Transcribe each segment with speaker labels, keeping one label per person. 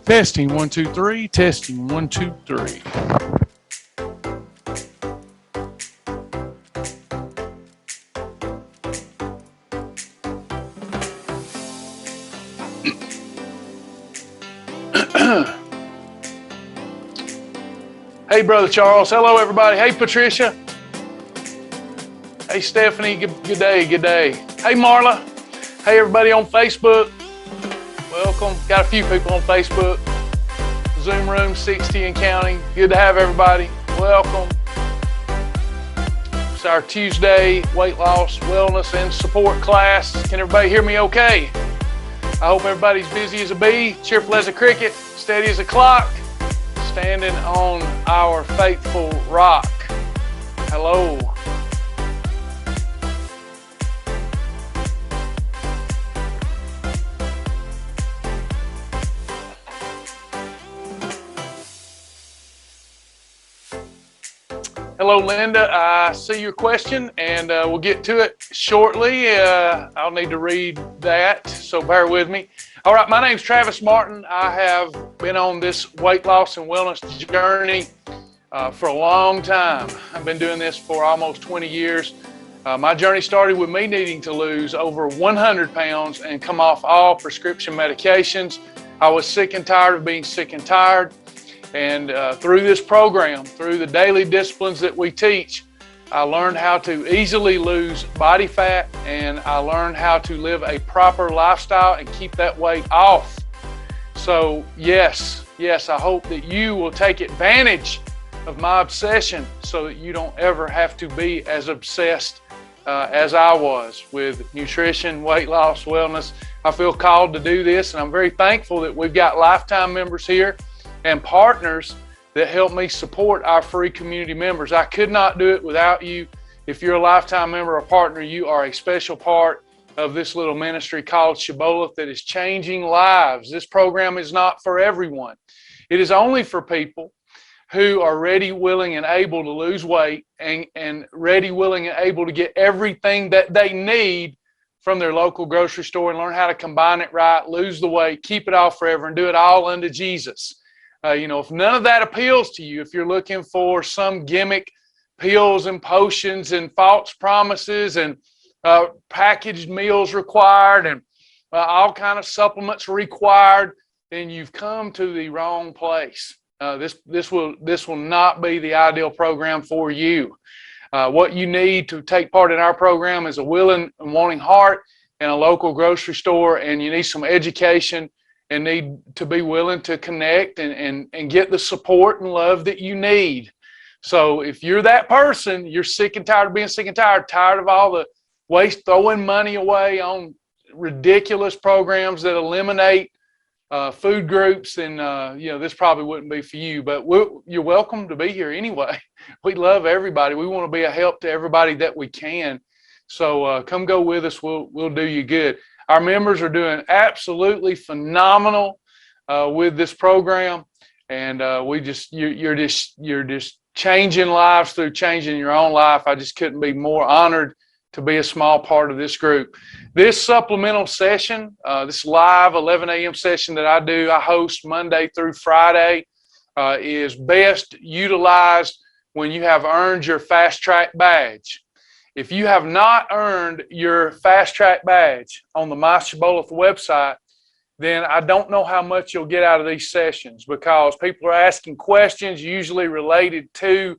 Speaker 1: Testing 1 2 3. Testing 1 2 3. Hey, Brother Charles. Hello, everybody. Hey, Patricia. Hey, Stephanie. Good day. Good day. Hey, Marla. Hey, everybody on Facebook. Welcome. Got a few people on Facebook. Zoom room 60 and counting. Good to have everybody. Welcome. It's our Tuesday weight loss, wellness, and support class. Can everybody hear me okay? I hope everybody's busy as a bee, cheerful as a cricket, steady as a clock, standing on our faithful rock. Hello. Hello, Linda. I see your question, and we'll get to it shortly. I'll need to read that, so bear with me. All right, my name's Travis Martin. I have been on this weight loss and wellness journey for a long time. I've been doing this for almost 20 years. My journey started with me needing to lose over 100 pounds and come off all prescription medications. I was sick and tired of being sick and tired. And through this program, through the daily disciplines that we teach, I learned how to easily lose body fat, and I learned how to live a proper lifestyle and keep that weight off. So yes, I hope that you will take advantage of my obsession so that you don't ever have to be as obsessed as I was with nutrition, weight loss, wellness. I feel called to do this, and I'm very thankful that we've got lifetime members here and partners that help me support our free community members. I could not do it without you. If you're a lifetime member or partner, you are a special part of this little ministry called Shibboleth that is changing lives. This program is not for everyone. It is only for people who are ready, willing, and able to lose weight and ready, willing, and able to get everything that they need from their local grocery store and learn how to combine it right, lose the weight, keep it off forever, and do it all unto Jesus. If none of that appeals to you, if you're looking for some gimmick pills and potions and false promises and packaged meals required and all kind of supplements required, then you've come to the wrong place. This will not be the ideal program for you. What you need to take part in our program is a willing and wanting heart and a local grocery store, and you need some education and need to be willing to connect and get the support and love that you need. So if you're that person, you're sick and tired of being sick and tired of all the waste, throwing money away on ridiculous programs that eliminate food groups, then this probably wouldn't be for you. But you're welcome to be here anyway. We love everybody. We want to be a help to everybody that we can. So come go with us. We'll do you good. Our members are doing absolutely phenomenal with this program, and you're just changing lives through changing your own life. I just couldn't be more honored to be a small part of this group. This supplemental session, this live 11 a.m. session that I host Monday through Friday, is best utilized when you have earned your Fast Track badge. If you have not earned your Fast Track badge on the My Shibboleth website, then I don't know how much you'll get out of these sessions, because people are asking questions usually related to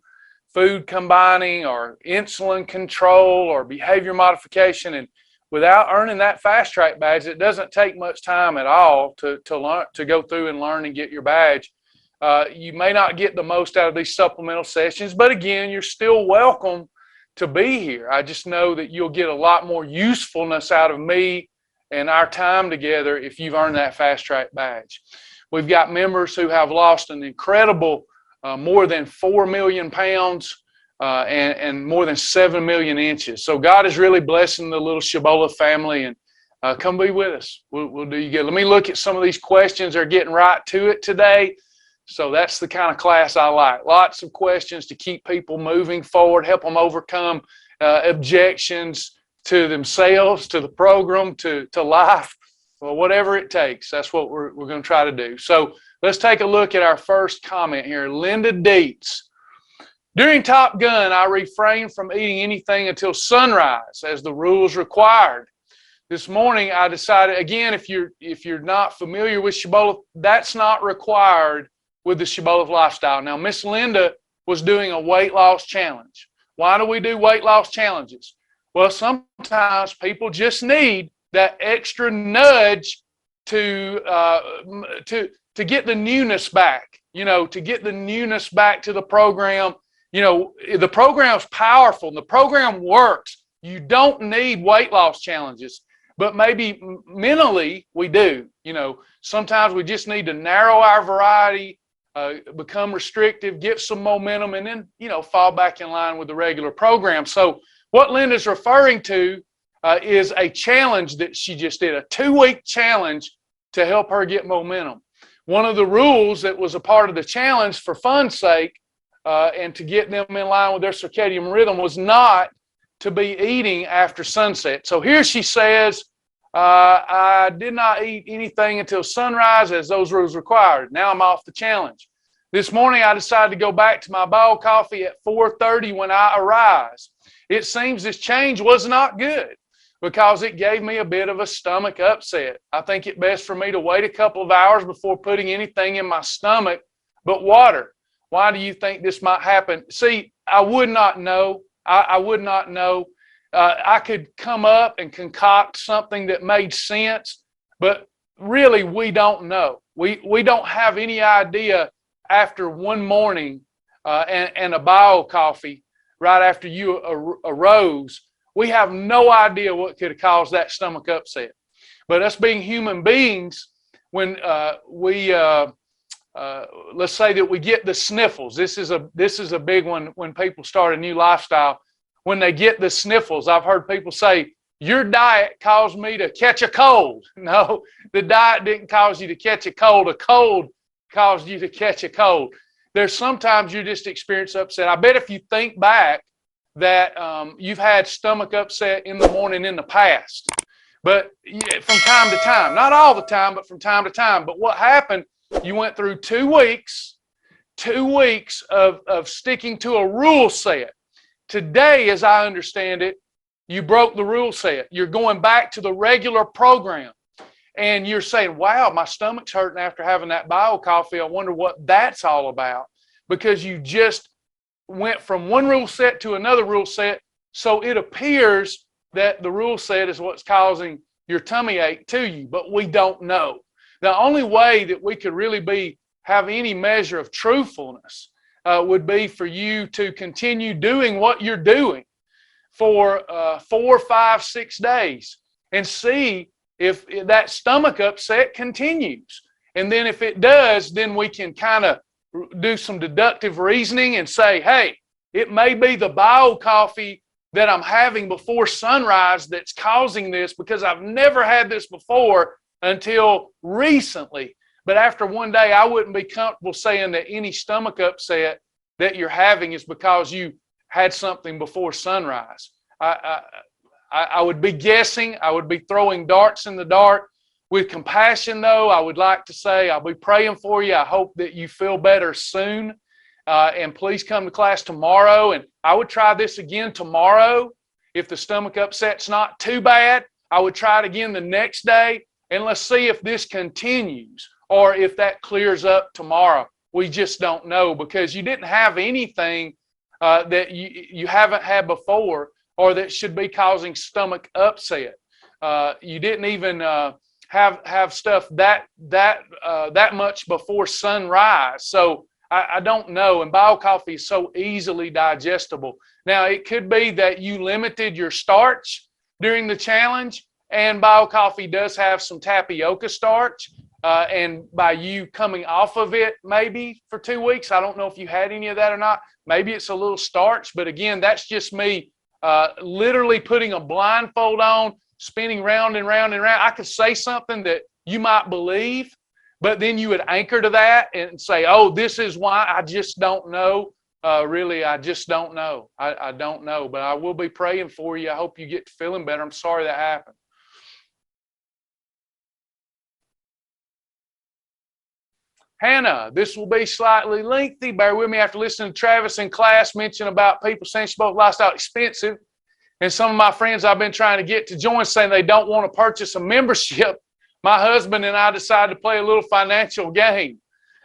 Speaker 1: food combining or insulin control or behavior modification. And without earning that Fast Track badge, it doesn't take much time at all to learn, to go through and learn and get your badge. You may not get the most out of these supplemental sessions, but again, you're still welcome to be here. I just know that you'll get a lot more usefulness out of me and our time together if you've earned that Fast Track badge. We've got members who have lost an incredible more than 4 million pounds and more than 7 million inches. So God is really blessing the little Shibboleth family, and come be with us. We'll do you good. Let me look at some of these questions. They're getting right to it today. So that's the kind of class I like. Lots of questions to keep people moving forward, help them overcome objections to themselves, to the program, to life. Well, whatever it takes, that's what we're going to try to do. So let's take a look at our first comment here. Linda Dietz. During Top Gun, I refrained from eating anything until sunrise, as the rules required. This morning, I decided, again, if you're not familiar with Shibboleth, that's not required with the Shibboleth lifestyle. Now, Miss Linda was doing a weight loss challenge. Why do we do weight loss challenges? Well, sometimes people just need that extra nudge to get the newness back, to get the newness back to the program. The program's powerful and the program works. You don't need weight loss challenges, but maybe mentally we do. Sometimes we just need to narrow our variety, become restrictive, get some momentum, and then, fall back in line with the regular program. So what Linda's referring to is a challenge that she just did, a 2-week challenge to help her get momentum. One of the rules that was a part of the challenge for fun's sake and to get them in line with their circadian rhythm was not to be eating after sunset. So here she says, I did not eat anything until sunrise as those rules required. Now I'm off the challenge. This morning I decided to go back to my boiled coffee at 4:30 when I arise. It seems this change was not good because it gave me a bit of a stomach upset. I think it best for me to wait a couple of hours before putting anything in my stomach but water. Why do you think this might happen? See, I would not know. I would not know. I could come up and concoct something that made sense, but really we don't know. We don't have any idea after one morning and a boiled coffee right after you arose. We have no idea what could have caused that stomach upset. But us being human beings, when let's say that we get the sniffles. This is a big one when people start a new lifestyle. When they get the sniffles, I've heard people say, your diet caused me to catch a cold. No, the diet didn't cause you to catch a cold. A cold caused you to catch a cold. There's sometimes you just experience upset. I bet if you think back that you've had stomach upset in the morning in the past. But from time to time, not all the time, but from time to time. But what happened, you went through 2 weeks of sticking to a rule set. Today, as I understand it, you broke the rule set. You're going back to the regular program. And you're saying, wow, my stomach's hurting after having that boiled coffee. I wonder what that's all about. Because you just went from one rule set to another rule set. So it appears that the rule set is what's causing your tummy ache to you, but we don't know. The only way that we could really have any measure of truthfulness would be for you to continue doing what you're doing for 4, 5, 6 days and see if that stomach upset continues. And then if it does, then we can kind of do some deductive reasoning and say, hey, it may be the boiled coffee that I'm having before sunrise that's causing this, because I've never had this before until recently. But after one day, I wouldn't be comfortable saying that any stomach upset that you're having is because you had something before sunrise. I would be guessing. I would be throwing darts in the dark. With compassion, though, I would like to say I'll be praying for you. I hope that you feel better soon. And please come to class tomorrow. And I would try this again tomorrow. If the stomach upset's not too bad, I would try it again the next day. And let's see if this continues or if that clears up tomorrow. We just don't know, because you didn't have anything that you haven't had before or that should be causing stomach upset. You didn't even have stuff that much before sunrise. So I don't know. And boiled coffee is so easily digestible. Now, it could be that you limited your starch during the challenge, and boiled coffee does have some tapioca starch. And by you coming off of it maybe for 2 weeks, I don't know if you had any of that or not. Maybe it's a little starch, but again, that's just me literally putting a blindfold on, spinning round and round and round. I could say something that you might believe, but then you would anchor to that and say, oh, this is why. I just don't know. Really, I just don't know. I don't know, but I will be praying for you. I hope you get feeling better. I'm sorry that happened. Hannah, this will be slightly lengthy. Bear with me after listening to Travis in class mention about people saying Shibboleth Lifestyle expensive. And some of my friends I've been trying to get to join saying they don't want to purchase a membership. My husband and I decided to play a little financial game.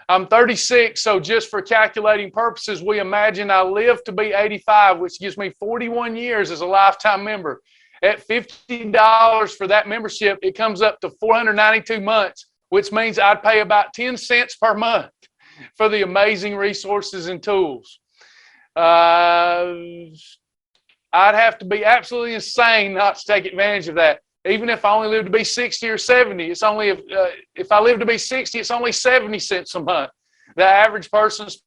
Speaker 1: I'm 36, so just for calculating purposes, we imagine I live to be 85, which gives me 41 years as a lifetime member. At $50 for that membership, it comes up to 492 months, which means I'd pay about 10 cents per month for the amazing resources and tools. I'd have to be absolutely insane not to take advantage of that. Even if I only live to be 60 or 70, it's only if I live to be 60, it's only 70 cents a month. The average person's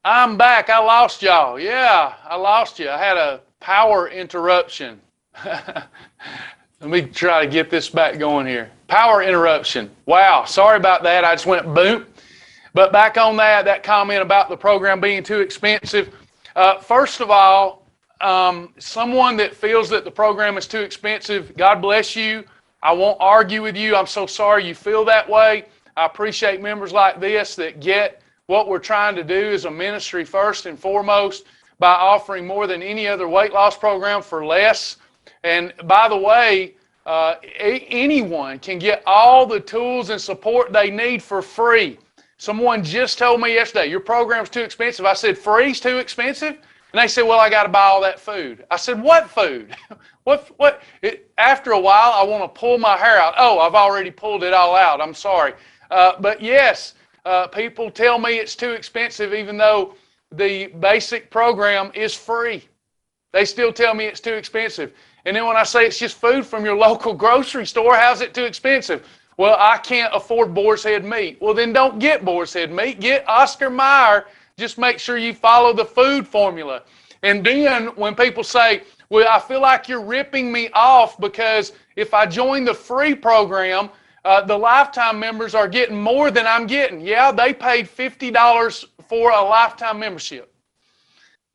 Speaker 1: I'm back. I lost y'all. Yeah, I lost you. I had a power interruption. Let me try to get this back going here. Power interruption. Wow, sorry about that. I just went boom. But back on that comment about the program being too expensive. First of all, someone that feels that the program is too expensive, God bless you. I won't argue with you. I'm so sorry you feel that way. I appreciate members like this that get what we're trying to do as a ministry first and foremost by offering more than any other weight loss program for less. And by the way, anyone can get all the tools and support they need for free. Someone just told me yesterday, your program's too expensive. I said, free's too expensive? And they said, well, I got to buy all that food. I said, what food? After a while, I want to pull my hair out. Oh, I've already pulled it all out. I'm sorry. But yes, people tell me it's too expensive even though the basic program is free. They still tell me it's too expensive. And then when I say it's just food from your local grocery store, how's it too expensive? Well, I can't afford boar's head meat. Well, then don't get boar's head meat. Get Oscar Mayer. Just make sure you follow the food formula. And then when people say, well, I feel like you're ripping me off because if I join the free program, the lifetime members are getting more than I'm getting. Yeah, they paid $50 for a lifetime membership.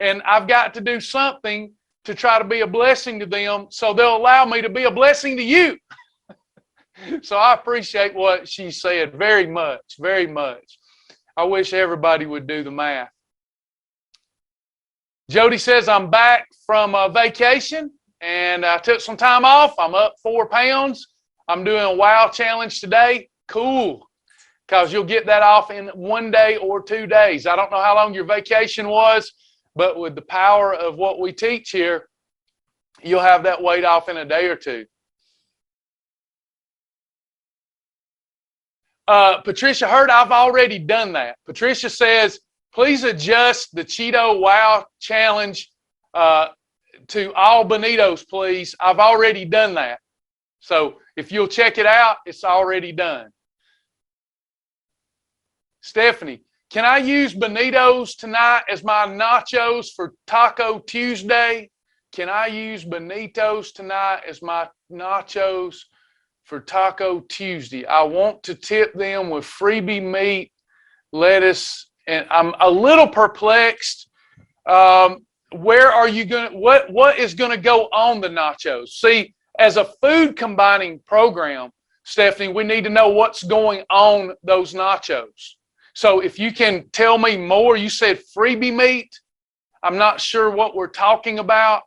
Speaker 1: And I've got to do something to try to be a blessing to them so they'll allow me to be a blessing to you. So I appreciate what she said very much, very much. I wish everybody would do the math. Jody says, I'm back from vacation and I took some time off. I'm up 4 pounds. I'm doing a WOW challenge today. Cool. Because you'll get that off in 1 day or 2 days. I don't know how long your vacation was, but with the power of what we teach here, you'll have that weight off in a day or two. Patricia Hurt, I've already done that. Patricia says, please adjust the Cheeto WOW challenge to all bonitos, please. I've already done that. So if you'll check it out, it's already done. Stephanie, can I use bonitos tonight as my nachos for Taco Tuesday? Can I use bonitos tonight as my nachos for Taco Tuesday? I want to tip them with freebie meat, lettuce, and I'm a little perplexed. Where are you going? What is going to go on the nachos? See, as a food combining program, Stephanie, we need to know what's going on those nachos. So if you can tell me more, you said freebie meat. I'm not sure what we're talking about.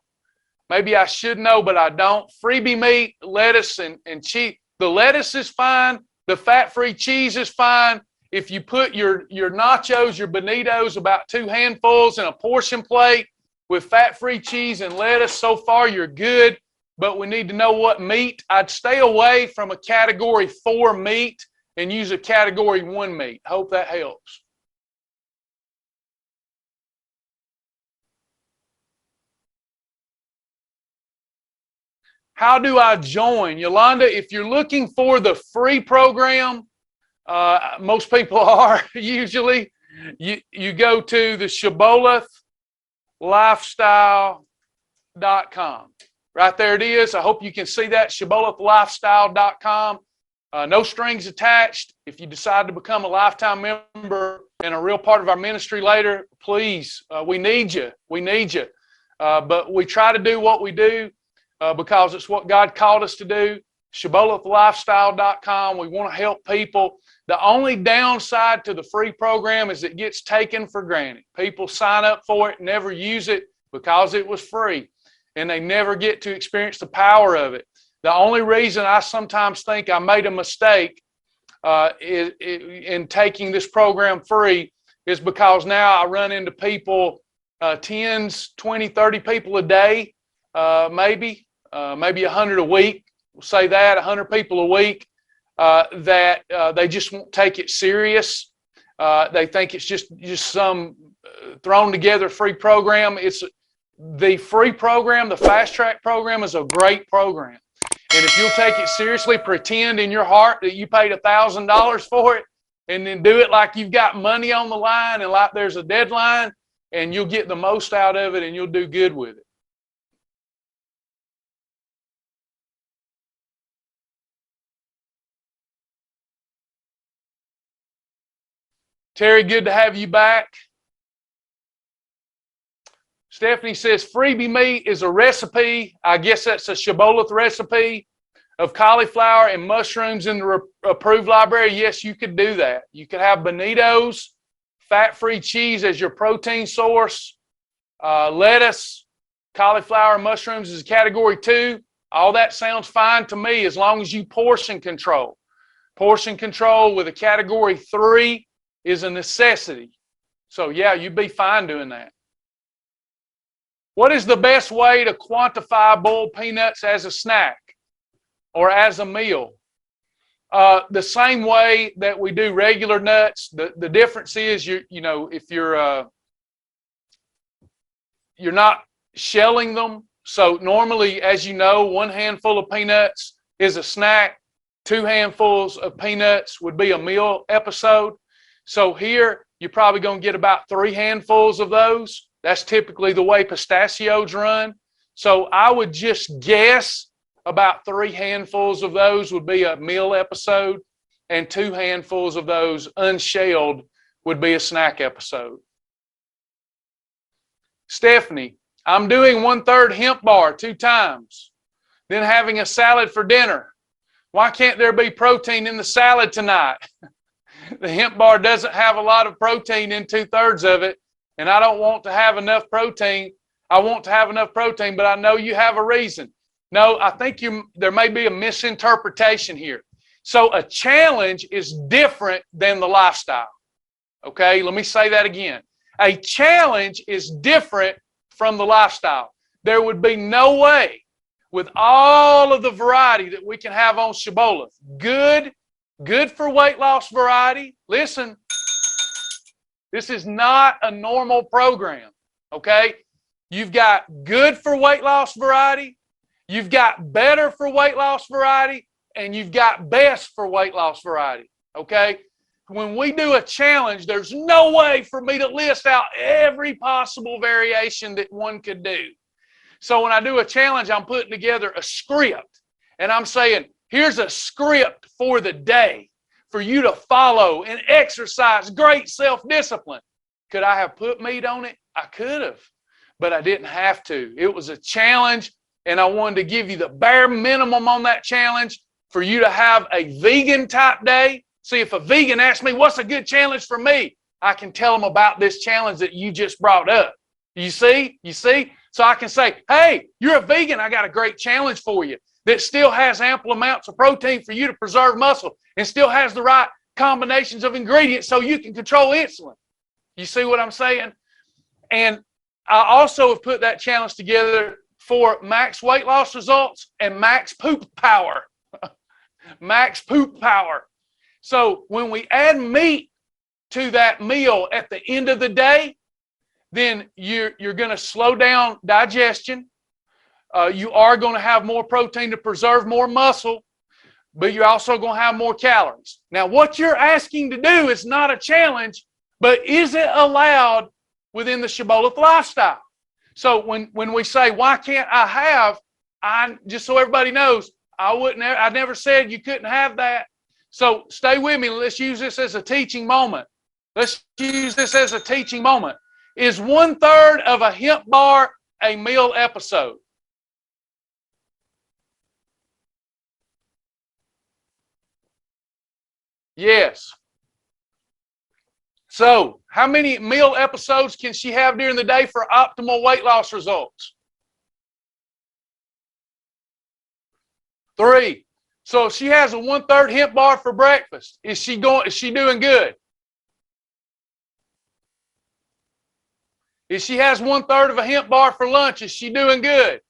Speaker 1: Maybe I should know, but I don't. Freebie meat, lettuce, and cheese. The lettuce is fine. The fat-free cheese is fine. If you put your nachos, your bonitos, about 2 handfuls in a portion plate with fat-free cheese and lettuce, so far you're good. But we need to know what meat. I'd stay away from a category 4 meat and use a category 1 meat. Hope that helps. How do I join? Yolanda, if you're looking for the free program, most people are usually, you go to the Shibboleth Lifestyle.com. Right there it is. I hope you can see that, ShibbolethLifestyle.com. No strings attached. If you decide to become a lifetime member and a real part of our ministry later, please, we need you. We need you. But we try to do what we do because it's what God called us to do. ShibbolethLifestyle.com. We want to help people. The only downside to the free program is it gets taken for granted. People sign up for it, never use it because it was free, and they never get to experience the power of it. The only reason I sometimes think I made a mistake in taking this program free is because now I run into people, 10s, 20, 30 people a day, maybe 100 a week. We'll say that, 100 people a week, that they just won't take it serious. They think it's just some thrown together free program. It's the free program, the Fast Track program is a great program. And if you'll take it seriously, pretend in your heart that you paid $1,000 for it, and then do it like you've got money on the line and like there's a deadline, and you'll get the most out of it and you'll do good with it. Terry, good to have you back. Stephanie says, freebie meat is a recipe. I guess that's a Shibboleth recipe of cauliflower and mushrooms in the approved library. Yes, you could do that. You could have Benito's, fat-free cheese as your protein source, lettuce, cauliflower, and mushrooms is category 2. All that sounds fine to me as long as you portion control. Portion control with a category 3 is a necessity. So yeah, you'd be fine doing that. What is the best way to quantify boiled peanuts as a snack or as a meal? The same way that we do regular nuts. The difference is, if you're not shelling them. So normally, as you know, 1 handful of peanuts is a snack. 2 handfuls of peanuts would be a meal episode. So here, you're probably going to get about 3 handfuls of those. That's typically the way pistachios run. So I would just guess about 3 handfuls of those would be a meal episode, and 2 handfuls of those unshelled would be a snack episode. Stephanie, I'm doing 1/3 hemp bar 2 times, then having a salad for dinner. Why can't there be protein in the salad tonight? The hemp bar doesn't have a lot of protein in 2/3 of it, and I don't want to have enough protein. I want to have enough protein, but I know you have a reason. No, I think there may be a misinterpretation here. So a challenge is different than the lifestyle. Okay, let me say that again. A challenge is different from the lifestyle. There would be no way, with all of the variety that we can have on Shibboleth, good for weight loss variety. Listen, this is not a normal program, okay? You've got good for weight loss variety, you've got better for weight loss variety, and you've got best for weight loss variety, okay? When we do a challenge, there's no way for me to list out every possible variation that one could do. So when I do a challenge, I'm putting together a script, and I'm saying, here's a script for the day for you to follow and exercise great self-discipline. Could I have put meat on it? I could have, but I didn't have to. It was a challenge, and I wanted to give you the bare minimum on that challenge for you to have a vegan type day. See, if a vegan asks me, what's a good challenge for me? I can tell them about this challenge that you just brought up. You see? So I can say, hey, you're a vegan. I got a great challenge for you that still has ample amounts of protein for you to preserve muscle and still has the right combinations of ingredients so you can control insulin. You see what I'm saying? And I also have put that challenge together for max weight loss results and max poop power. Max poop power. So when we add meat to that meal at the end of the day, then you're going to slow down digestion. You are going to have more protein to preserve more muscle, but you're also going to have more calories. Now, what you're asking to do is not a challenge, but is it allowed within the Shibboleth lifestyle? So when we say, why can't I have, just so everybody knows, I never said you couldn't have that. So stay with me. Let's use this as a teaching moment. Let's use this as a teaching moment. Is 1/3 of a hemp bar a meal episode? Yes. So, how many meal episodes can she have during the day for optimal weight loss results? 3. So, if she has a 1/3 hemp bar for breakfast, is she doing good? If she has 1/3 of a hemp bar for lunch, is she doing good?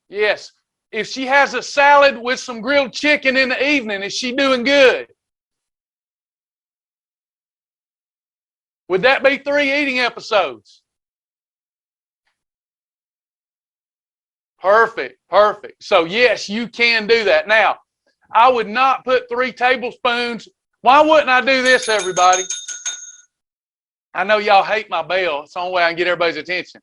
Speaker 1: Yes. If she has a salad with some grilled chicken in the evening, is she doing good? Would that be 3 eating episodes? Perfect, perfect. So yes, you can do that. Now, I would not put 3 tablespoons. Why wouldn't I do this, everybody? I know y'all hate my bell. It's the only way I can get everybody's attention.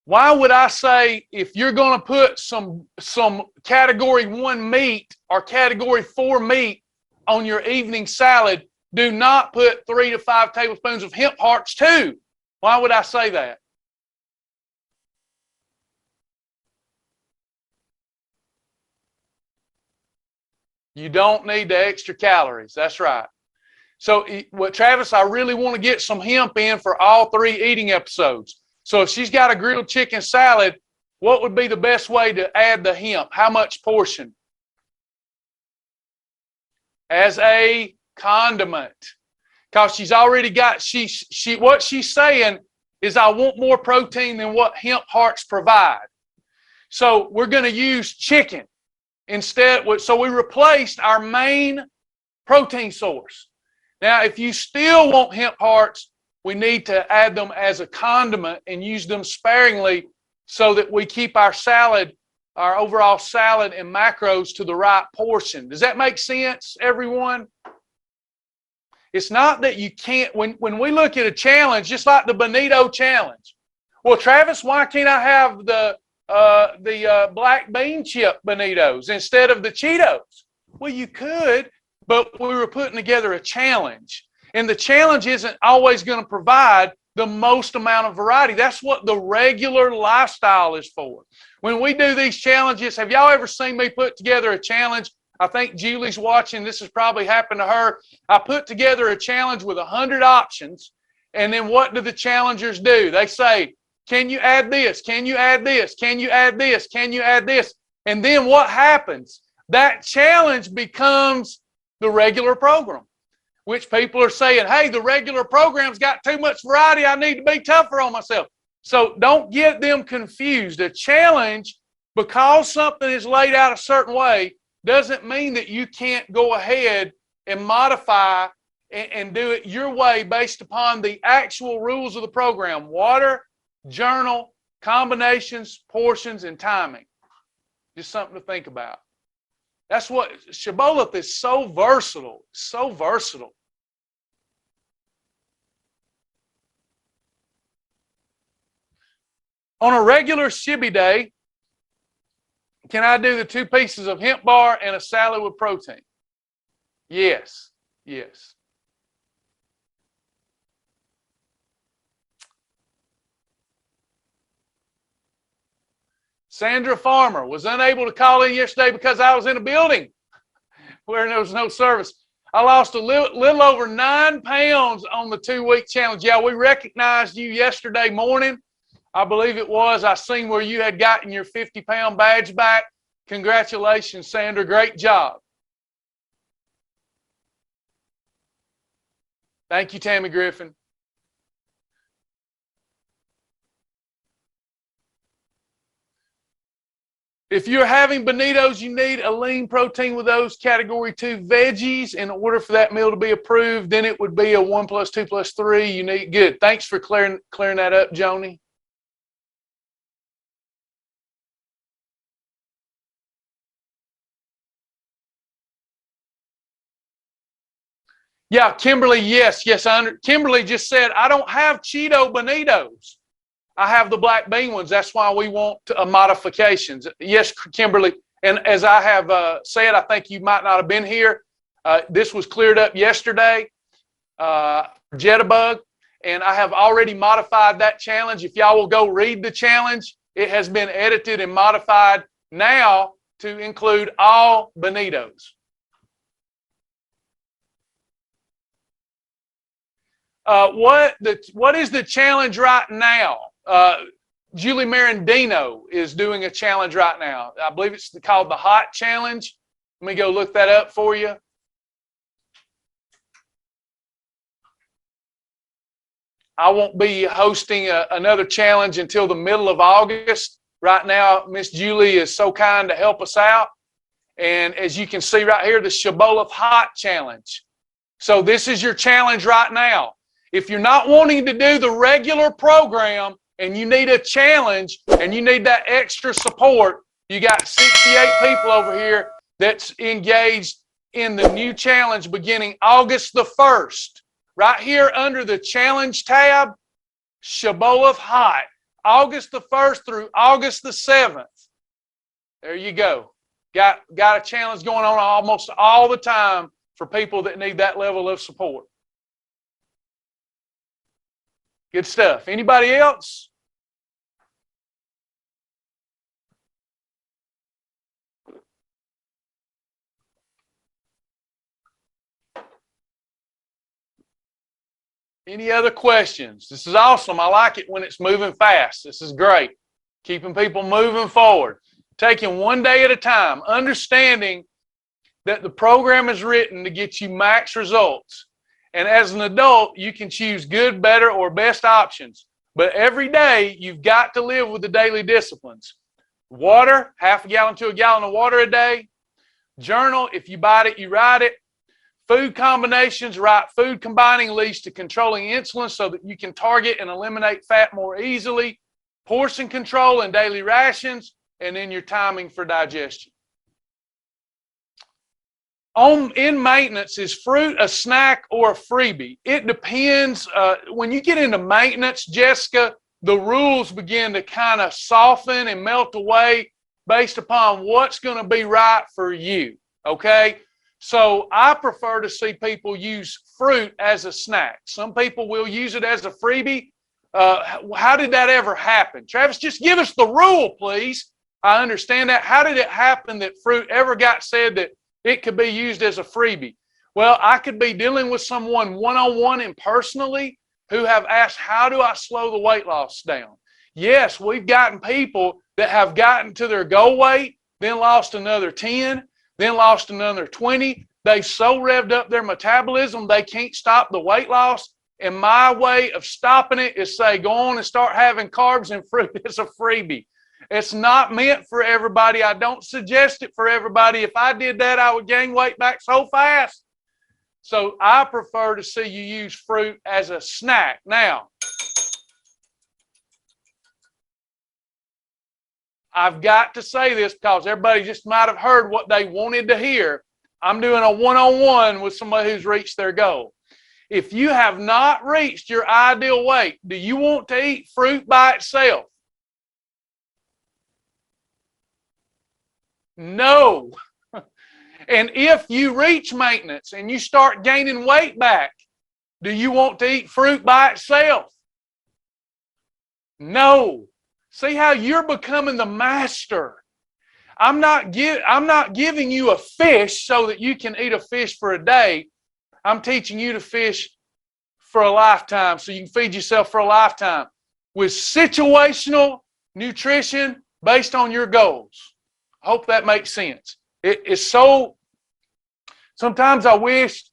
Speaker 1: Why would I say if you're going to put some category 1 meat or category 4 meat on your evening salad, do not put 3 to 5 tablespoons of hemp hearts too? Why would I say that? You don't need the extra calories. That's right. So, Travis, I really want to get some hemp in for all 3 eating episodes. So if she's got a grilled chicken salad, what would be the best way to add the hemp? How much portion? As a condiment. Because she's already got, what she's saying is, I want more protein than what hemp hearts provide. So we're going to use chicken instead. So we replaced our main protein source. Now, if you still want hemp hearts, we need to add them as a condiment and use them sparingly so that we keep our salad, our overall salad and macros to the right portion. Does that make sense, everyone? It's not that you can't, when we look at a challenge, just like the Bonito challenge. Well, Travis, why can't I have the black bean chip Bonitos instead of the Cheetos? Well, you could, but we were putting together a challenge. And the challenge isn't always going to provide the most amount of variety. That's what the regular lifestyle is for. When we do these challenges, have y'all ever seen me put together a challenge? I think Julie's watching. This has probably happened to her. I put together a challenge with 100 options. And then what do the challengers do? They say, can you add this? Can you add this? Can you add this? Can you add this? And then what happens? That challenge becomes the regular program, which people are saying, hey, the regular program's got too much variety. I need to be tougher on myself. So don't get them confused. A challenge, because something is laid out a certain way, doesn't mean that you can't go ahead and modify and do it your way based upon the actual rules of the program: water, journal, combinations, portions, and timing. Just something to think about. That's what Shibboleth is, so versatile, so versatile. On a regular Shibby day, can I do the 2 pieces of hemp bar and a salad with protein? Yes, yes. Sandra Farmer was unable to call in yesterday because I was in a building where there was no service. I lost a little over 9 pounds on the 2-week challenge. Yeah, we recognized you yesterday morning. I believe it was. I seen where you had gotten your 50-pound badge back. Congratulations, Sandra. Great job. Thank you, Tammy Griffin. If you're having Bonitos, you need a lean protein with those category 2 veggies in order for that meal to be approved. Then it would be a 1 + 2 + 3. You need good. Thanks for clearing that up, Joni. Yeah, Kimberly, yes. Kimberly just said, I don't have Cheeto Bonitos. I have the black bean ones. That's why we want modifications. Yes, Kimberly. And as I have said, I think you might not have been here. This was cleared up yesterday, Jitterbug, and I have already modified that challenge. If y'all will go read the challenge, it has been edited and modified now to include all Bonitos. What is the challenge right now? Julie Marandino is doing a challenge right now. I believe it's called the Hot Challenge. Let me go look that up for you. I won't be hosting another challenge until the middle of August. Right now, Miss Julie is so kind to help us out. And as you can see right here, the Shibboleth Hot Challenge. So this is your challenge right now. If you're not wanting to do the regular program and you need a challenge and you need that extra support, you got 68 people over here that's engaged in the new challenge beginning August the 1st. Right here under the challenge tab, Shibboleth Hot, August the 1st through August the 7th. There you go. Got a challenge going on almost all the time for people that need that level of support. Good stuff. Anybody else? Any other questions? This is awesome. I like it when it's moving fast. This is great. Keeping people moving forward. Taking one day at a time. Understanding that the program is written to get you max results. And as an adult, you can choose good, better, or best options. But every day, you've got to live with the daily disciplines. Water, half a gallon to a gallon of water a day. Journal, if you bite it, you write it. Food combinations, write food combining leads to controlling insulin so that you can target and eliminate fat more easily. Portion control and daily rations, and then your timing for digestion. In maintenance, is fruit a snack or a freebie? It depends. When you get into maintenance, Jessica, the rules begin to kind of soften and melt away based upon what's going to be right for you, okay? So I prefer to see people use fruit as a snack. Some people will use it as a freebie. How did that ever happen? Travis, just give us the rule, please. I understand that. How did it happen that fruit ever got said that it could be used as a freebie? Well, I could be dealing with someone one-on-one and personally who have asked, how do I slow the weight loss down? Yes, we've gotten people that have gotten to their goal weight, then lost another 10, then lost another 20. They so revved up their metabolism, they can't stop the weight loss. And my way of stopping it is say, go on and start having carbs and fruit as a freebie. It's not meant for everybody. I don't suggest it for everybody. If I did that, I would gain weight back so fast. So I prefer to see you use fruit as a snack. Now, I've got to say this because everybody just might have heard what they wanted to hear. I'm doing a one-on-one with somebody who's reached their goal. If you have not reached your ideal weight, do you want to eat fruit by itself? No. And if you reach maintenance and you start gaining weight back, do you want to eat fruit by itself? No. See how you're becoming the master. I'm not giving you a fish so that you can eat a fish for a day. I'm teaching you to fish for a lifetime so you can feed yourself for a lifetime with situational nutrition based on your goals. I hope that makes sense. It's so, sometimes I wish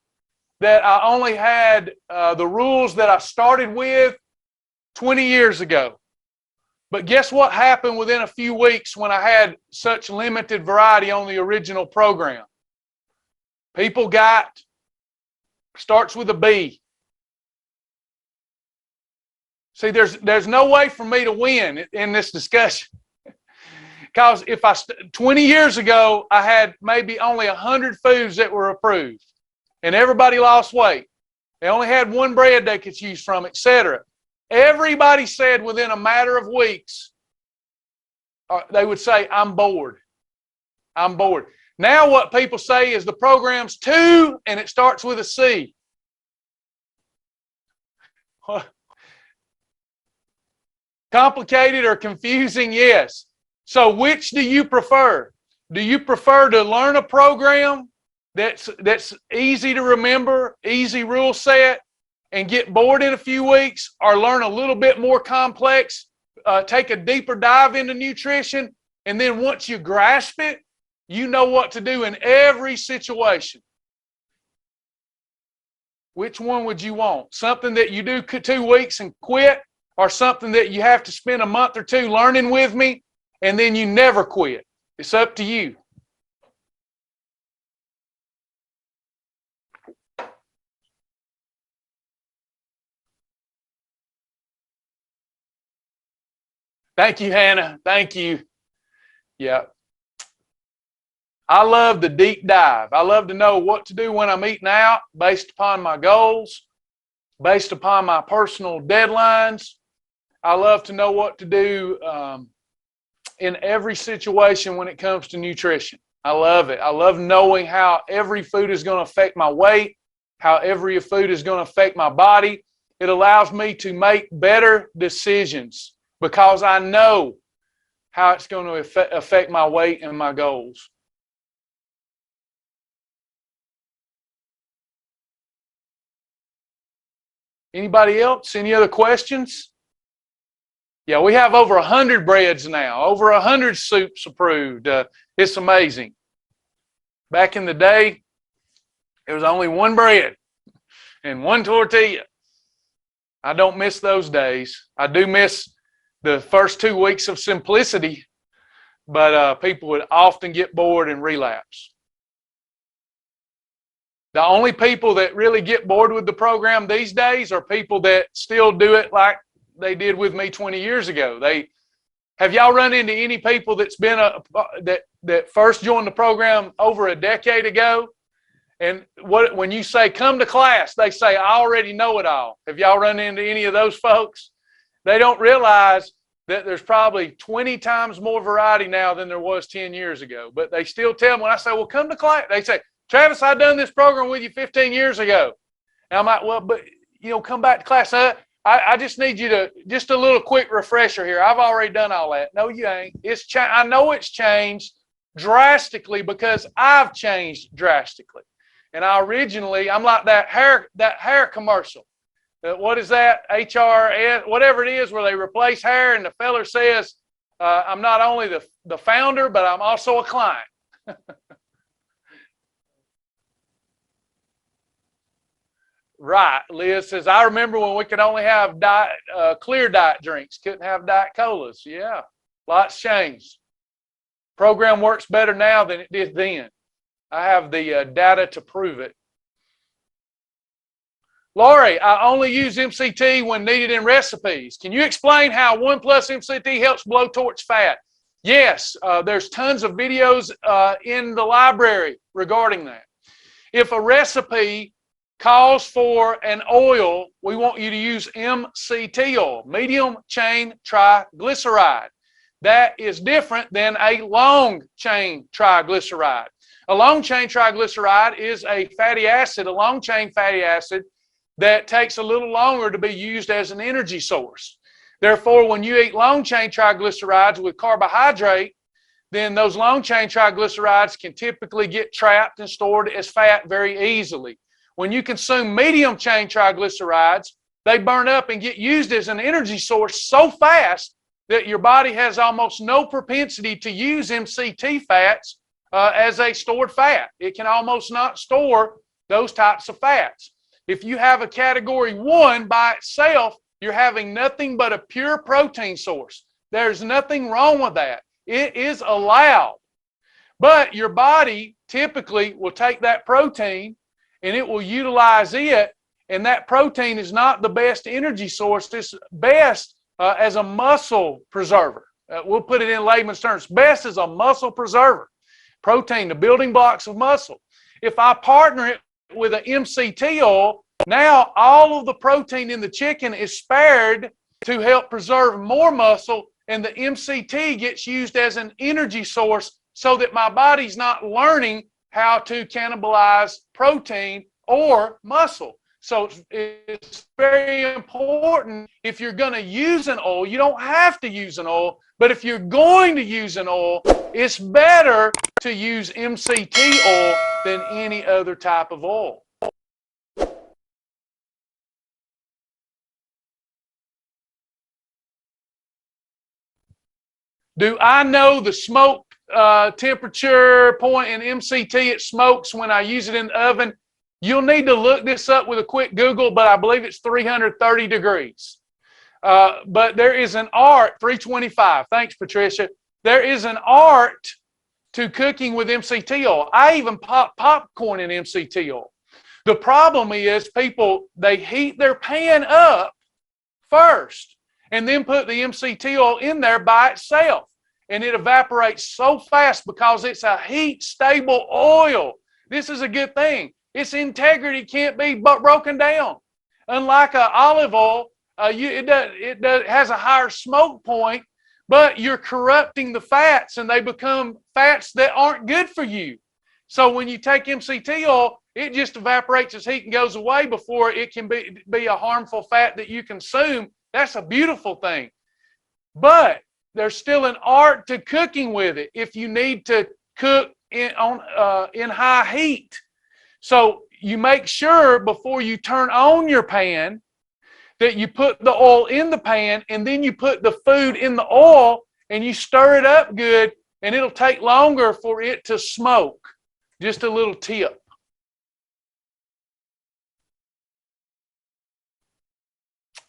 Speaker 1: that I only had the rules that I started with 20 years ago. But guess what happened within a few weeks when I had such limited variety on the original program? People starts with a B. See, there's no way for me to win in this discussion. Because 20 years ago, I had maybe only 100 foods that were approved. and everybody lost weight. They only had one bread they could choose from, etc. Everybody said within a matter of weeks, they would say, I'm bored. I'm bored. Now what people say is the program's too, and it starts with a C. Complicated or confusing? Yes. So which do you prefer? Do you prefer to learn a program that's easy to remember, easy rule set, and get bored in a few weeks, or learn a little bit more complex, take a deeper dive into nutrition, and then once you grasp it, you know what to do in every situation? Which one would you want? Something that you do 2 weeks and quit, or something that you have to spend a month or two learning with me and then you never quit? It's up to you. Thank you, Hannah. Thank you. Yeah. I love the deep dive. I love to know what to do when I'm eating out based upon my goals, based upon my personal deadlines. I love to know what to do in every situation when it comes to nutrition. I love it. I love knowing how every food is going to affect my weight, how every food is going to affect my body. It allows me to make better decisions because I know how it's going to affect my weight and my goals. Anybody else? Any other questions? Yeah, we have over 100 breads now, over 100 soups approved. It's amazing. Back in the day, there was only one bread and one tortilla. I don't miss those days. I do miss the first 2 weeks of simplicity, but people would often get bored and relapse. The only people that really get bored with the program these days are people that still do it like they did with me 20 years ago. Have y'all run into any people that's been that first joined the program over a decade ago? And when you say come to class, they say I already know it all. Have y'all run into any of those folks? They don't realize that there's probably 20 times more variety now than there was 10 years ago. But they still tell me when I say, well, come to class, they say, Travis, I done this program with you 15 years ago. And I'm like, well, but, come back to class. I just need you to, just a little quick refresher here. I've already done all that. No, you ain't. I know it's changed drastically because I've changed drastically. And I'm like that hair commercial. What is that? HRS, whatever it is, where they replace hair and the feller says, I'm not only the founder, but I'm also a client. Right. Liz says, I remember when we could only have clear diet drinks, couldn't have diet colas. Yeah, lots changed. Program works better now than it did then. I have the data to prove it. Lori, I only use MCT when needed in recipes. Can you explain how 1+ MCT helps blowtorch fat? Yes, there's tons of videos in the library regarding that. If a recipe calls for an oil, we want you to use MCT oil, medium chain triglyceride. That is different than a long chain triglyceride. A long chain triglyceride is a fatty acid, a long chain fatty acid that takes a little longer to be used as an energy source. Therefore, when you eat long chain triglycerides with carbohydrate, then those long chain triglycerides can typically get trapped and stored as fat very easily. When you consume medium chain triglycerides, they burn up and get used as an energy source so fast that your body has almost no propensity to use MCT fats as a stored fat. It can almost not store those types of fats. If you have a category 1 by itself, you're having nothing but a pure protein source. There's nothing wrong with that. It is allowed. But your body typically will take that protein and it will utilize it, and that protein is not the best energy source. It's best as a muscle preserver. We'll put it in layman's terms. Best as a muscle preserver. Protein, the building blocks of muscle. If I partner it with an MCT oil, now all of the protein in the chicken is spared to help preserve more muscle, and the MCT gets used as an energy source so that my body's not learning how to cannibalize protein or muscle. So it's very important if you're going to use an oil. You don't have to use an oil, but if you're going to use an oil, it's better to use MCT oil than any other type of oil. Do I know the smoke temperature point in MCT it smokes when I use it in the oven? You'll need to look this up with a quick Google, but I believe it's 330 degrees. But there is an art, 325. Thanks, Patricia. There is an art to cooking with MCT oil. I even pop popcorn in MCT oil. The problem is people, they heat their pan up first and then put the MCT oil in there by itself. And it evaporates so fast because it's a heat-stable oil. This is a good thing. Its integrity can't be broken down. Unlike an olive oil, it has a higher smoke point, but you're corrupting the fats and they become fats that aren't good for you. So when you take MCT oil, it just evaporates its heat and goes away before it can be a harmful fat that you consume. That's a beautiful thing. But there's still an art to cooking with it if you need to cook in high heat. So you make sure before you turn on your pan that you put the oil in the pan and then you put the food in the oil and you stir it up good, and it'll take longer for it to smoke. Just a little tip.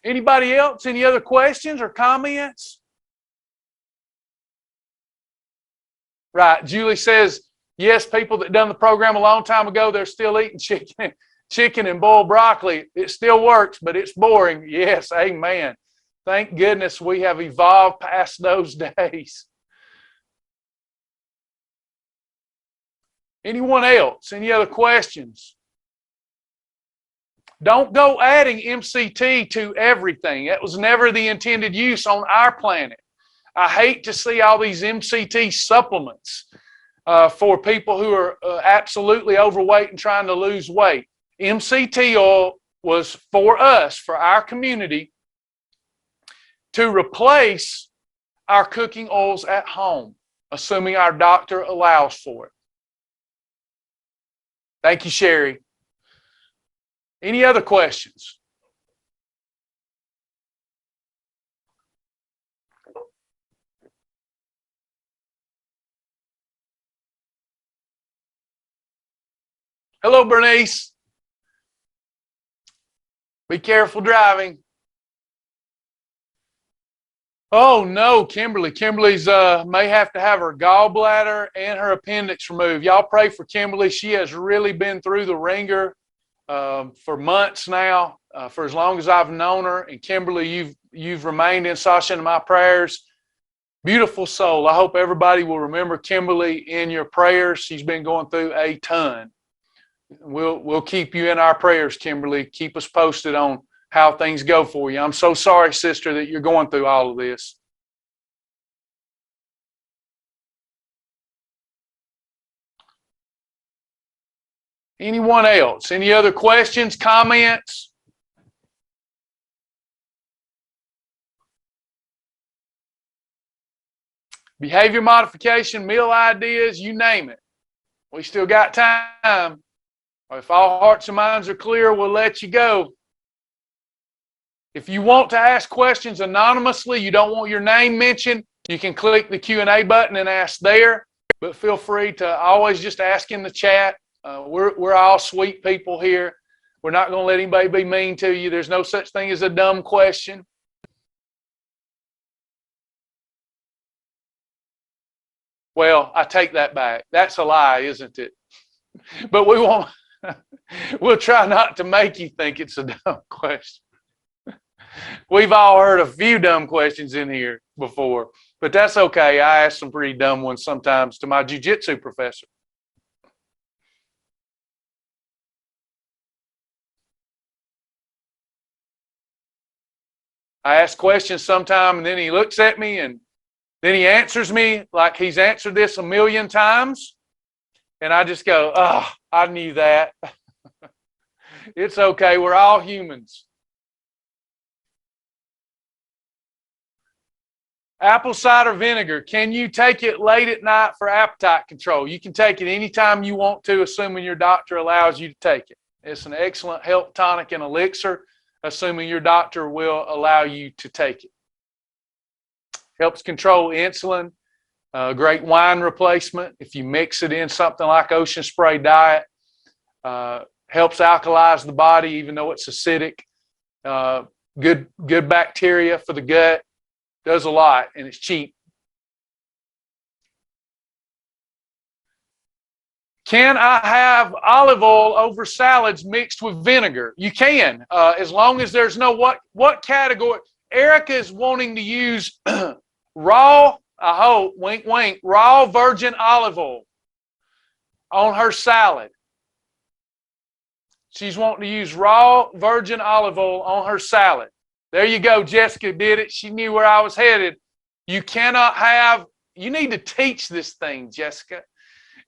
Speaker 1: Anybody else? Any other questions or comments? Right. Julie says, yes, people that done the program a long time ago, they're still eating chicken and boiled broccoli. It still works, but it's boring. Yes, amen. Thank goodness we have evolved past those days. Anyone else? Any other questions? Don't go adding MCT to everything. That was never the intended use on our planet. I hate to see all these MCT supplements for people who are absolutely overweight and trying to lose weight. MCT oil was for us, for our community, to replace our cooking oils at home, assuming our doctor allows for it. Thank you, Sherry. Any other questions? Hello, Bernice. Be careful driving. Oh, no, Kimberly. Kimberly's may have to have her gallbladder and her appendix removed. Y'all pray for Kimberly. She has really been through the ringer for months now, for as long as I've known her. And Kimberly, you've remained in Sasha and my prayers. Beautiful soul. I hope everybody will remember Kimberly in your prayers. She's been going through a ton. We'll keep you in our prayers, Kimberly. Keep us posted on how things go for you. I'm so sorry, sister, that you're going through all of this. Anyone else? Any other questions, comments? Behavior modification, meal ideas, you name it. We still got time. If all hearts and minds are clear, we'll let you go. If you want to ask questions anonymously, you don't want your name mentioned, you can click the Q&A button and ask there. But feel free to always just ask in the chat. We're all sweet people here. We're not going to let anybody be mean to you. There's no such thing as a dumb question. Well, I take that back. That's a lie, isn't it? But we'll try not to make you think it's a dumb question. We've all heard a few dumb questions in here before, but that's okay. I ask some pretty dumb ones sometimes to my jiu-jitsu professor. I ask questions sometime, and then he looks at me, and then he answers me like he's answered this a million times. And I just go, oh, I knew that. It's okay. We're all humans. Apple cider vinegar. Can you take it late at night for appetite control? You can take it anytime you want to, assuming your doctor allows you to take it. It's an excellent health tonic and elixir, assuming your doctor will allow you to take it. Helps control insulin. Great wine replacement. If you mix it in something like Ocean Spray Diet, helps alkalize the body, even though it's acidic. Good bacteria for the gut. Does a lot, and it's cheap. Can I have olive oil over salads mixed with vinegar? You can, as long as there's no what category. Erica is wanting to use raw, I hope, wink, wink, raw virgin olive oil on her salad. She's wanting to use raw virgin olive oil on her salad. There you go. Jessica did it. She knew where I was headed. You cannot have, you need to teach this thing, Jessica.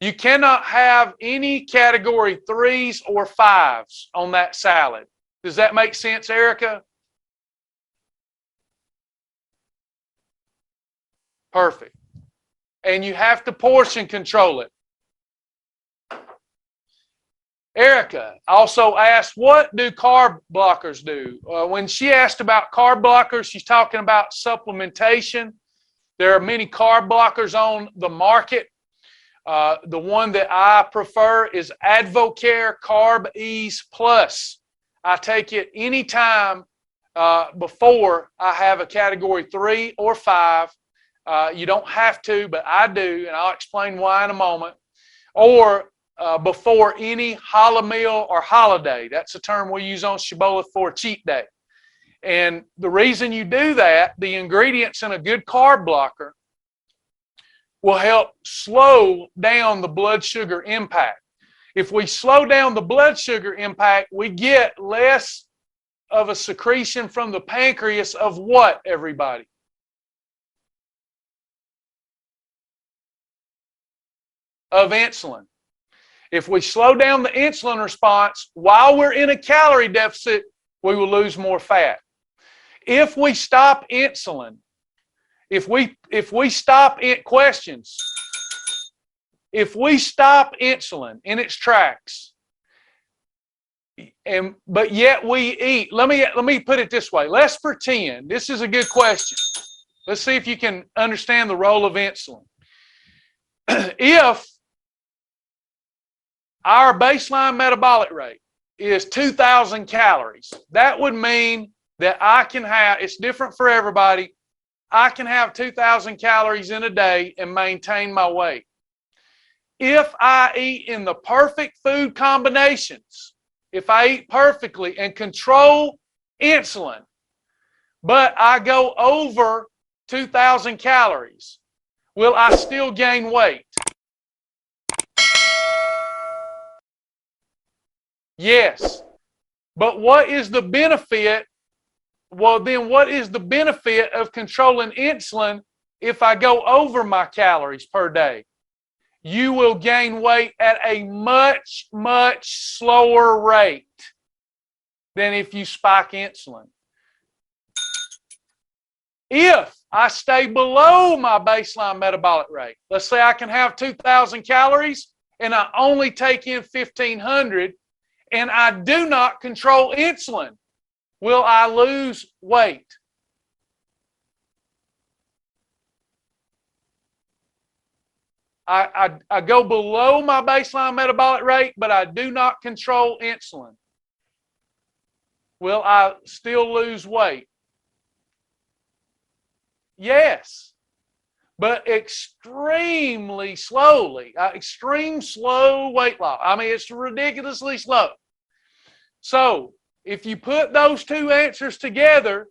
Speaker 1: You cannot have any category 3s or 5s on that salad. Does that make sense, Erica? Perfect. And you have to portion control it. Erica also asked, what do carb blockers do? When she asked about carb blockers, she's talking about supplementation. There are many carb blockers on the market. The one that I prefer is Advocare Carb Ease Plus. I take it anytime before I have a category 3 or 5. You don't have to, but I do, and I'll explain why in a moment. Or before any challah meal or holiday. That's a term we use on Shibboleth for cheat day. And the reason you do that, the ingredients in a good carb blocker will help slow down the blood sugar impact. If we slow down the blood sugar impact, we get less of a secretion from the pancreas of what, everybody? Of insulin. If we slow down the insulin response while we're in a calorie deficit, we will lose more fat. If we stop insulin, if we stop it, questions, if we stop insulin in its tracks, but yet we eat, let me put it this way. Let's pretend, this is a good question. Let's see if you can understand the role of insulin. If our baseline metabolic rate is 2,000 calories, that would mean that I can have, it's different for everybody, I can have 2,000 calories in a day and maintain my weight. If I eat in the perfect food combinations, if I eat perfectly and control insulin, but I go over 2,000 calories, will I still gain weight? Yes. But what is the benefit? Well, then what is the benefit of controlling insulin if I go over my calories per day? You will gain weight at a much, much slower rate than if you spike insulin. If I stay below my baseline metabolic rate, let's say I can have 2,000 calories and I only take in 1,500, and I do not control insulin, will I lose weight? I go below my baseline metabolic rate, but I do not control insulin. Will I still lose weight? Yes, but extremely slowly. Extreme slow weight loss. I mean, it's ridiculously slow. So, if you put those two answers together,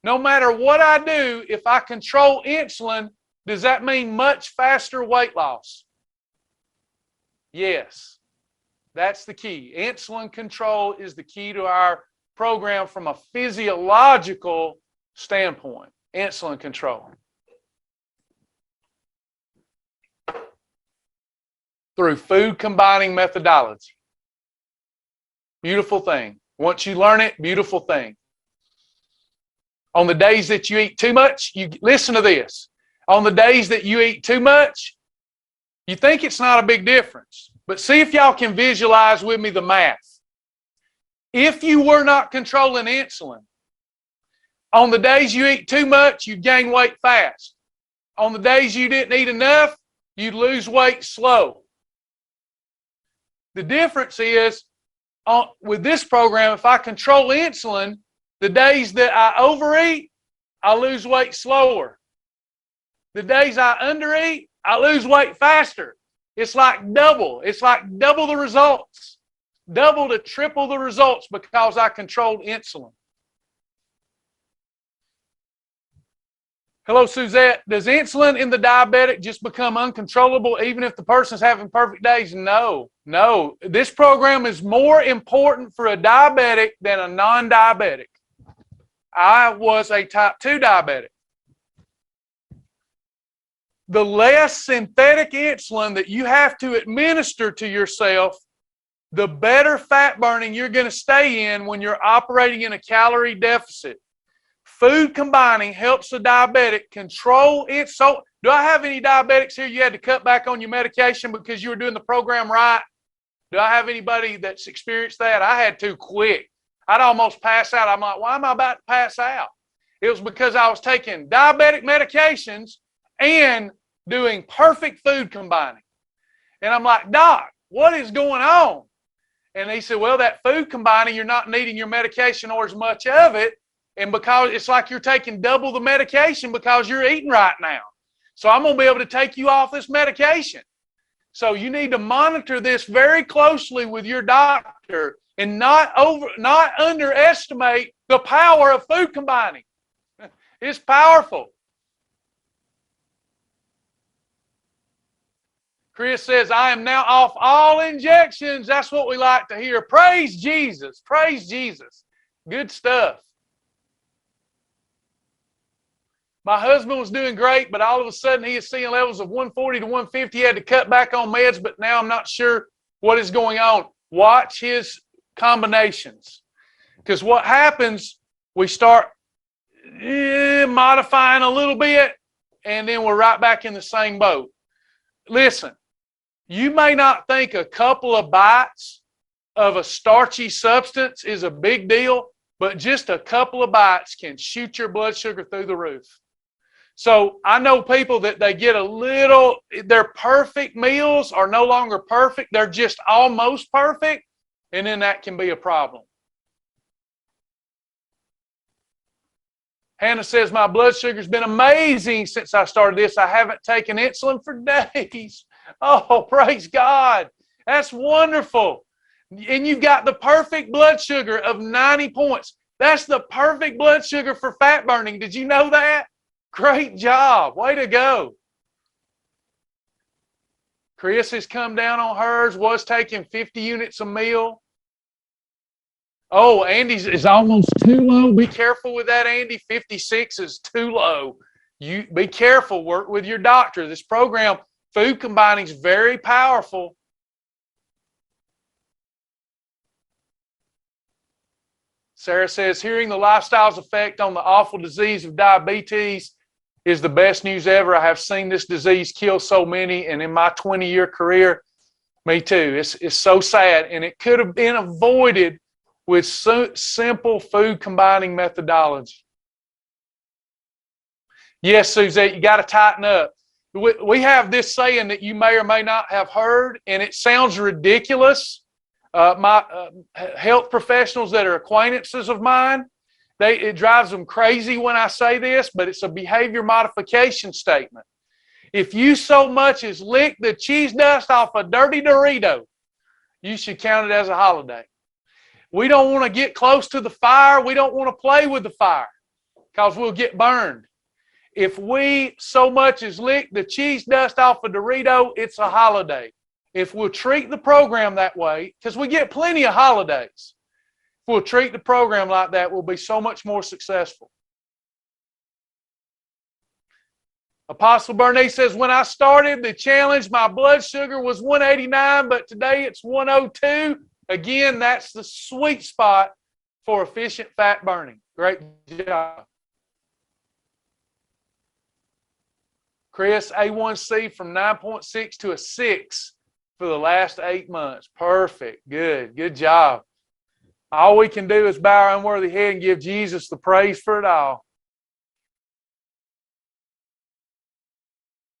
Speaker 1: no matter what I do, if I control insulin, does that mean much faster weight loss? Yes, that's the key. Insulin control is the key to our program from a physiological standpoint, insulin control. Through food combining methodology. Beautiful thing. Once you learn it, beautiful thing. On the days that you eat too much, you listen to this. On the days that you eat too much, you think it's not a big difference. But see if y'all can visualize with me the math. If you were not controlling insulin, on the days you eat too much, you gain weight fast. On the days you didn't eat enough, you'd lose weight slow. The difference is, with this program, if I control insulin, the days that I overeat, I lose weight slower. The days I undereat, I lose weight faster. It's like double. It's like double the results. Double to triple the results because I controlled insulin. Hello, Suzette. Does insulin in the diabetic just become uncontrollable even if the person's having perfect days? No. This program is more important for a diabetic than a non-diabetic. I was a type 2 diabetic. The less synthetic insulin that you have to administer to yourself, the better fat burning you're going to stay in when you're operating in a calorie deficit. Food combining helps the diabetic control it. So, do I have any diabetics here you had to cut back on your medication because you were doing the program right? Do I have anybody that's experienced that? I had to quick. I'd almost pass out. I'm like, why am I about to pass out? It was because I was taking diabetic medications and doing perfect food combining. And I'm like, Doc, what is going on? And he said, well, that food combining, you're not needing your medication or as much of it. And because it's like you're taking double the medication because you're eating right now. So I'm going to be able to take you off this medication. So you need to monitor this very closely with your doctor and not underestimate the power of food combining. It's powerful. Chris says, I am now off all injections. That's what we like to hear. Praise Jesus. Praise Jesus. Good stuff. My husband was doing great, but all of a sudden he is seeing levels of 140 to 150. He had to cut back on meds, but now I'm not sure what is going on. Watch his combinations. Because what happens, we start modifying a little bit, and then we're right back in the same boat. Listen, you may not think a couple of bites of a starchy substance is a big deal, but just a couple of bites can shoot your blood sugar through the roof. So I know people that they get their perfect meals are no longer perfect. They're just almost perfect. And then that can be a problem. Hannah says, my blood sugar's been amazing since I started this. I haven't taken insulin for days. Oh, praise God. That's wonderful. And you've got the perfect blood sugar of 90 points. That's the perfect blood sugar for fat burning. Did you know that? Great job. Way to go. Chris has come down on hers, was taking 50 units a meal. Oh, Andy's is almost too low. Be careful with that, Andy. 56 is too low. You be careful. Work with your doctor. This program, food combining, is very powerful. Sarah says, hearing the lifestyle's effect on the awful disease of diabetes is the best news ever. I have seen this disease kill so many, and in my 20-year career, me too. It's so sad, and it could have been avoided with simple food combining methodology. Yes, Suzette, you got to tighten up. We have this saying that you may or may not have heard, and it sounds ridiculous. My health professionals that are acquaintances of mine, it drives them crazy when I say this, but it's a behavior modification statement. If you so much as lick the cheese dust off a dirty Dorito, you should count it as a holiday. We don't want to get close to the fire. We don't want to play with the fire because we'll get burned. If we so much as lick the cheese dust off a Dorito, it's a holiday. If we'll treat the program that way, because we get plenty of holidays, if we'll treat the program like that, we'll be so much more successful. Apostle Bernice says, when I started the challenge, my blood sugar was 189, but today it's 102. Again, that's the sweet spot for efficient fat burning. Great job. Chris, A1C from 9.6 to a 6 for the last 8 months. Perfect. Good job. All we can do is bow our unworthy head and give Jesus the praise for it all.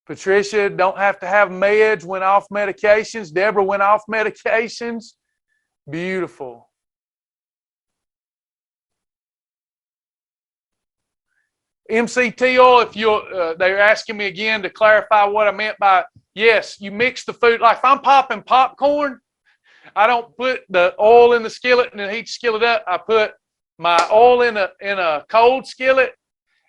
Speaker 1: Patricia, don't have to have meds, went off medications. Deborah went off medications. Beautiful. MCT oil, if they're asking me again to clarify what I meant by, yes, you mix the food. Like if I'm popping popcorn, I don't put the oil in the skillet and then heat the skillet up. I put my oil in a cold skillet,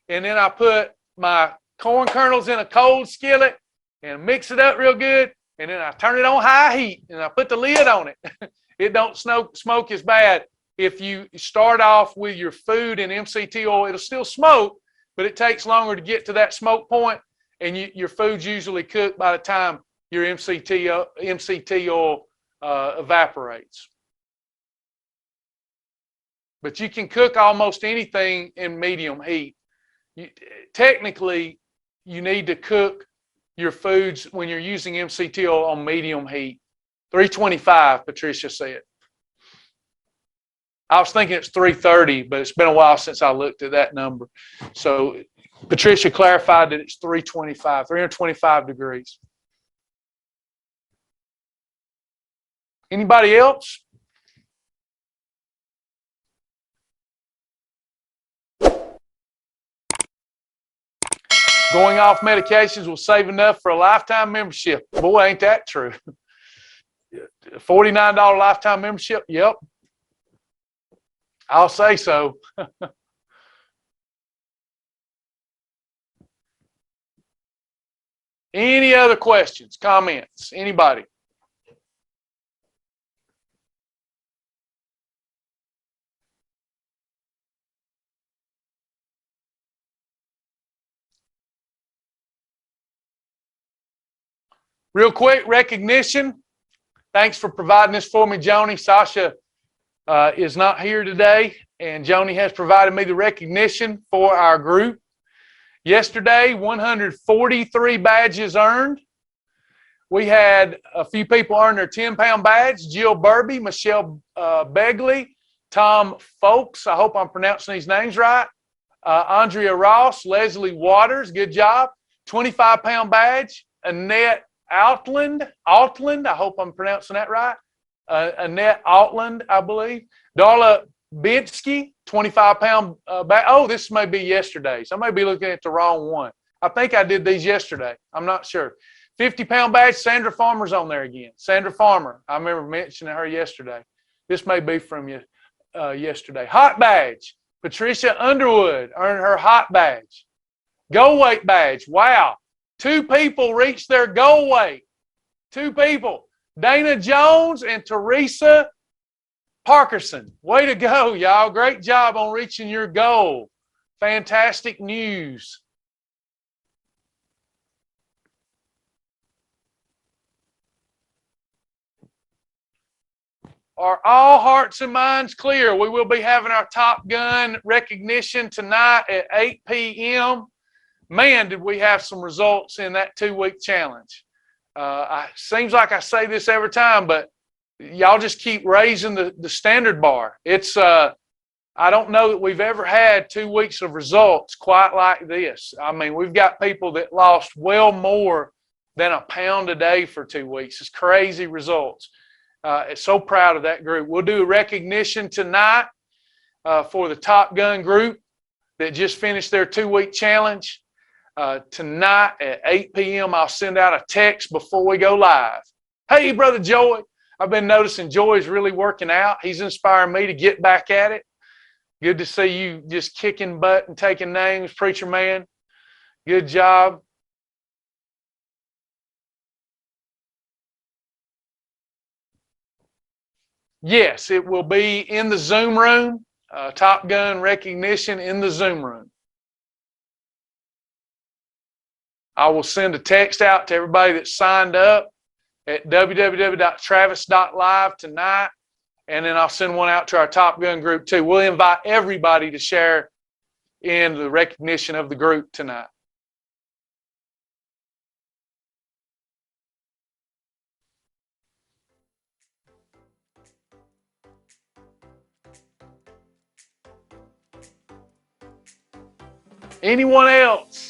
Speaker 1: and then I put my corn kernels in a cold skillet and mix it up real good, and then I turn it on high heat and I put the lid on it. It don't smoke as bad. If you start off with your food in MCT oil, it'll still smoke, but it takes longer to get to that smoke point, and your food's usually cooked by the time your MCT oil evaporates. But you can cook almost anything in medium heat. Technically, you need to cook your foods when you're using MCT oil on medium heat. 325, Patricia said. I was thinking it's 330, but it's been a while since I looked at that number. So Patricia clarified that it's 325 degrees. Anybody else? Going off medications will save enough for a lifetime membership. Boy, ain't that true. $49 lifetime membership? Yep. I'll say so. Any other questions, comments? Anybody? Real quick, recognition. Thanks for providing this for me, Joni. Sasha is not here today, and Joni has provided me the recognition for our group. Yesterday, 143 badges earned. We had a few people earn their 10-pound badge. Jill Burby, Michelle Begley, Tom Folks, I hope I'm pronouncing these names right, Andrea Ross, Leslie Waters, good job. 25-pound badge. Annette Altland, I hope I'm pronouncing that right. Annette Altland, I believe. Darla Binsky, 25-pound bag. Oh, this may be yesterday's. I may be looking at the wrong one. I think I did these yesterday. I'm not sure. 50-pound badge, Sandra Farmer's on there again. Sandra Farmer, I remember mentioning her yesterday. This may be from you yesterday. Hot badge, Patricia Underwood earned her hot badge. Goal weight badge, wow. 2 people reached their goal weight. 2 people. Dana Jones and Teresa Parkerson. Way to go, y'all. Great job on reaching your goal. Fantastic news. Are all hearts and minds clear? We will be having our Top Gun recognition tonight at 8 p.m. Man, did we have some results in that 2-week challenge. Seems like I say this every time, but y'all just keep raising the standard bar. It's I don't know that we've ever had 2 weeks of results quite like this. I mean, we've got people that lost well more than a pound a day for 2 weeks. It's crazy results. So proud of that group. We'll do a recognition tonight for the Top Gun group that just finished their 2-week challenge. Tonight at 8 p.m., I'll send out a text before we go live. Hey, Brother Joy. I've been noticing Joy's really working out. He's inspiring me to get back at it. Good to see you just kicking butt and taking names, preacher man. Good job. Yes, it will be in the Zoom room. Top Gun recognition in the Zoom room. I will send a text out to everybody that's signed up at www.travis.live tonight. And then I'll send one out to our Top Gun group too. We'll invite everybody to share in the recognition of the group tonight. Anyone else?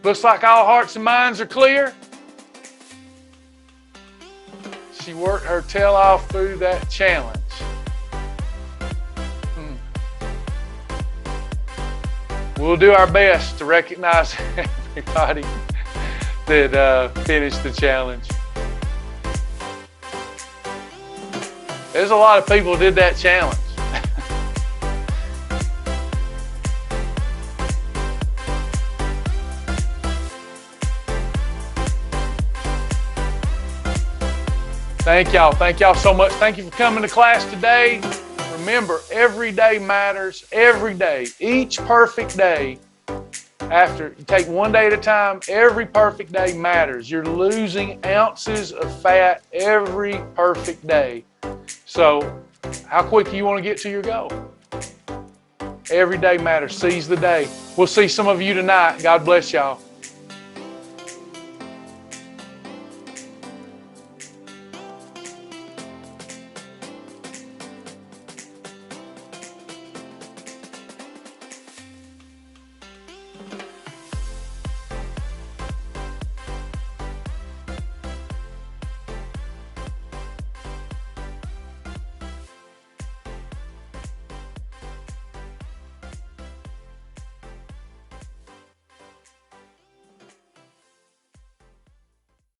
Speaker 1: Looks like all hearts and minds are clear. She worked her tail off through that challenge. We'll do our best to recognize everybody that finished the challenge. There's a lot of people who did that challenge. Thank y'all. Thank y'all so much. Thank you for coming to class today. Remember, every day matters. Every day. Each perfect day. After you take one day at a time, every perfect day matters. You're losing ounces of fat every perfect day. So, how quick do you want to get to your goal? Every day matters. Seize the day. We'll see some of you tonight. God bless y'all.